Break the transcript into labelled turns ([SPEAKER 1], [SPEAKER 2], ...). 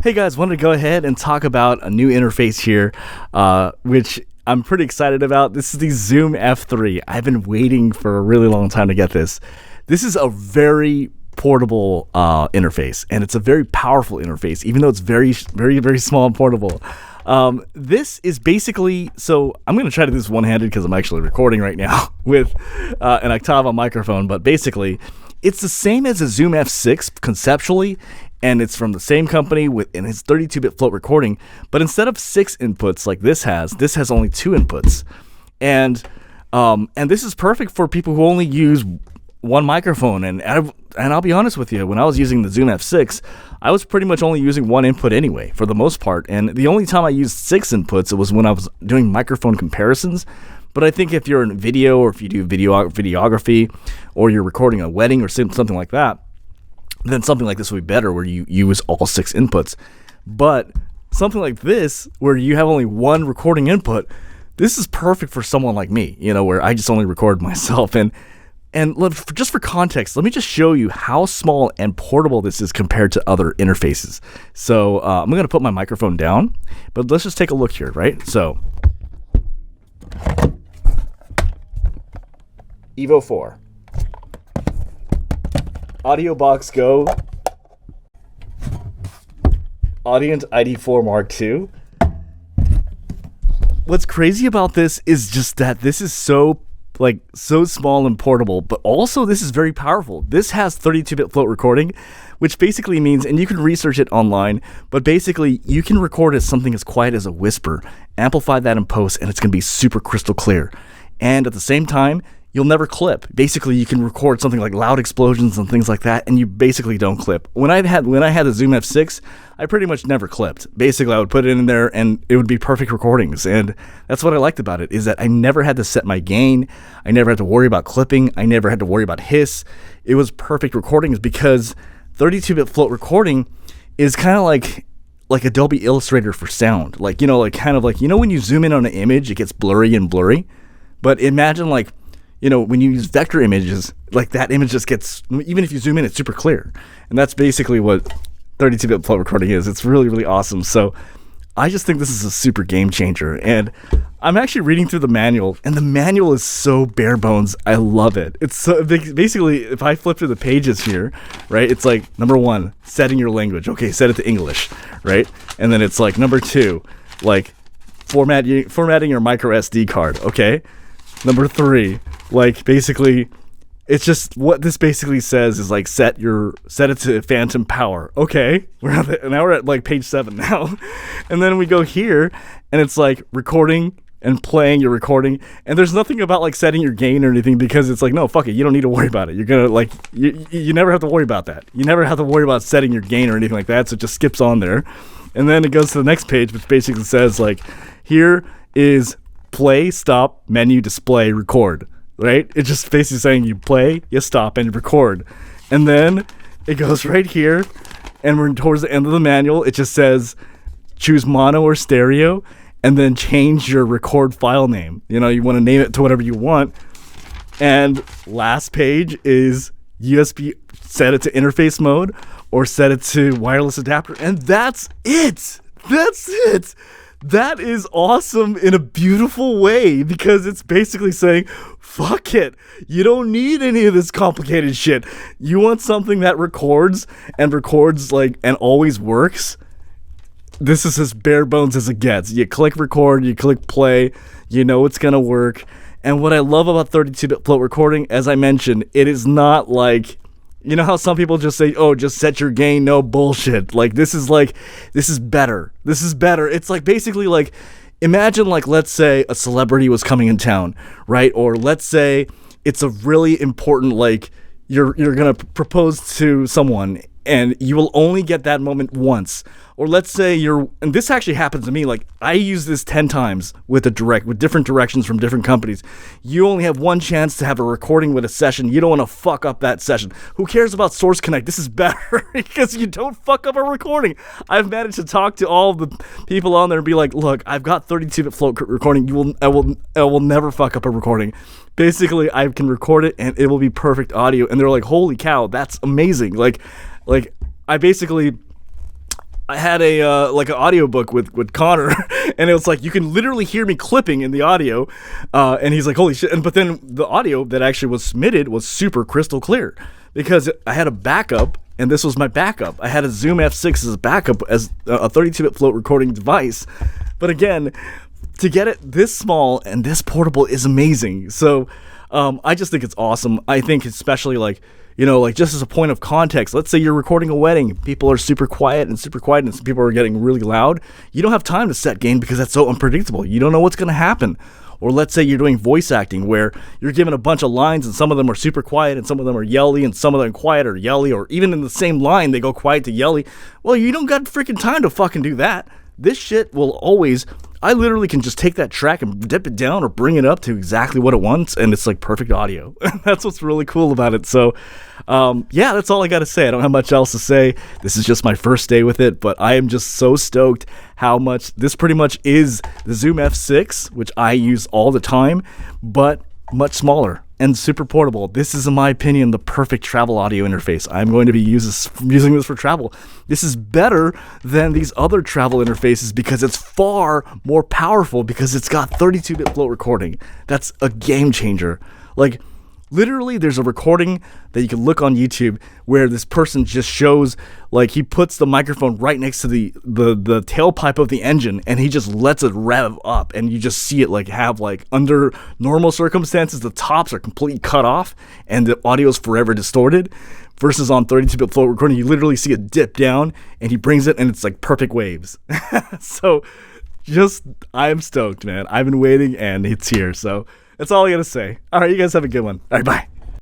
[SPEAKER 1] Hey guys, wanted to go ahead and talk about a new interface here, which I'm pretty excited about. This is the Zoom F3. I've been waiting for a really long time to get this. This is a very portable interface, and it's a very powerful interface, even though it's very, very, very small and portable. This is basically, so I'm going to try to do this one-handed because I'm actually recording right now with an Octava microphone, but basically it's the same as a Zoom F6 conceptually, and it's from the same company and it's 32-bit float recording, but instead of 6 inputs like this has only 2 inputs. And this is perfect for people who only use one microphone. And I'll be honest with you, when I was using the Zoom F6, I was pretty much only using one input anyway, for the most part. And the only time I used 6 inputs, it was when I was doing microphone comparisons. But I think if you're in video, or if you do videography, or you're recording a wedding or something like that, then something like this would be better, where you use all 6 inputs. But something like this, where you have only one recording input, this is perfect for someone like me, where I just only record myself. And just for context, let me just show you how small and portable this is compared to other interfaces. So I'm going to put my microphone down, but let's just take a look here, right? So Evo 4. AudioBox Go, Audient ID4 Mark II. What's crazy about this is just that this is so small and portable, but also this is very powerful. This has 32-bit float recording, which basically means, and you can research it online, but basically you can record as something as quiet as a whisper, amplify that in post, and it's going to be super crystal clear. And at the same time, you'll never clip. Basically, you can record something like loud explosions and things like that, and you basically don't clip. When I had the Zoom F6, I pretty much never clipped. Basically, I would put it in there, and it would be perfect recordings. And that's what I liked about it, is that I never had to set my gain. I never had to worry about clipping. I never had to worry about hiss. It was perfect recordings, because 32-bit float recording is kind of like Adobe Illustrator for sound. When you zoom in on an image, it gets blurry. But imagine when you use vector images, that image just gets, even if you zoom in, it's super clear. And that's basically what 32-bit float recording is. It's really, really awesome. So I just think this is a super game changer. And I'm actually reading through the manual, and the manual is so bare bones. I love it. It's so basically, if I flip through the pages here, right, it's like, number 1, setting your language. Okay, set it to English, right? And then it's number 2, formatting your micro SD card. Okay. Number 3, basically, it's just what this basically says is set it to phantom power. Okay, now we're at page 7 now, and then we go here, and it's recording and playing your recording, and there's nothing about setting your gain or anything, because it's no, fuck it, you don't need to worry about it. You're gonna you never have to worry about that. You never have to worry about setting your gain or anything like that. So it just skips on there, and then it goes to the next page, which basically says here is play, stop, menu, display, record, right? It's just basically saying you play, you stop, and you record. And then it goes right here, and we're towards the end of the manual. It just says choose mono or stereo, and then change your record file name. You want to name it to whatever you want. And last page is USB, set it to interface mode, or set it to wireless adapter. And that's it. That is awesome in a beautiful way, because it's basically saying, fuck it. You don't need any of this complicated shit. You want something that records and always works. This is as bare bones as it gets. You click record, you click play, it's going to work. And what I love about 32-bit float recording, as I mentioned, it is not how some people just say, oh, just set your gain, no bullshit. This is better. This is better. It's basically imagine let's say a celebrity was coming in town, right? Or let's say it's a really important, you're going to propose to someone, and you will only get that moment once. Or let's say and this actually happens to me, I use this 10 times with different directions from different companies. You only have one chance to have a recording with a session. You don't want to fuck up that session. Who cares about Source Connect? This is better because you don't fuck up a recording. I've managed to talk to all the people on there and be look, I've got 32-bit float recording. I will never fuck up a recording. Basically, I can record it and it will be perfect audio. And they're holy cow, that's amazing. I basically I had a like an audiobook with Connor, and it was like you can literally hear me clipping in the audio, and he's like, holy shit. But then the audio that actually was submitted was super crystal clear because I had a backup, and this was my backup. I had a Zoom F6 as a backup as a 32-bit float recording device. But again, to get it this small and this portable is amazing. So I just think it's awesome. I think especially like, like just as a point of context, let's say you're recording a wedding. People are super quiet and some people are getting really loud. You don't have time to set gain because that's so unpredictable. You don't know what's going to happen. Or let's say you're doing voice acting where you're given a bunch of lines and some of them are super quiet and some of them are yelly and some of them quiet or yelly, or even in the same line they go quiet to yelly. Well, you don't got freaking time to fucking do that. This shit will always, I literally can just take that track and dip it down or bring it up to exactly what it wants, and it's like perfect audio. That's what's really cool about it. So, yeah, that's all I got to say. I don't have much else to say. This is just my first day with it, but I am just so stoked how much this pretty much is the Zoom F6, which I use all the time, but much smaller and super portable. This is, in my opinion, the perfect travel audio interface. I'm going to be using this for travel. This is better than these other travel interfaces because it's far more powerful because it's got 32-bit float recording. That's a game changer. Like, literally, there's a recording that you can look on YouTube where this person just shows, like, he puts the microphone right next to the tailpipe of the engine, and he just lets it rev up, and you just see it, like, have, like, under normal circumstances, the tops are completely cut off, and the audio is forever distorted, versus on 32-bit float recording, you literally see it dip down, and he brings it, and it's, like, perfect waves. So, I'm stoked, man. I've been waiting, and it's here, so that's all I gotta say. All right, you guys have a good one. All right, bye.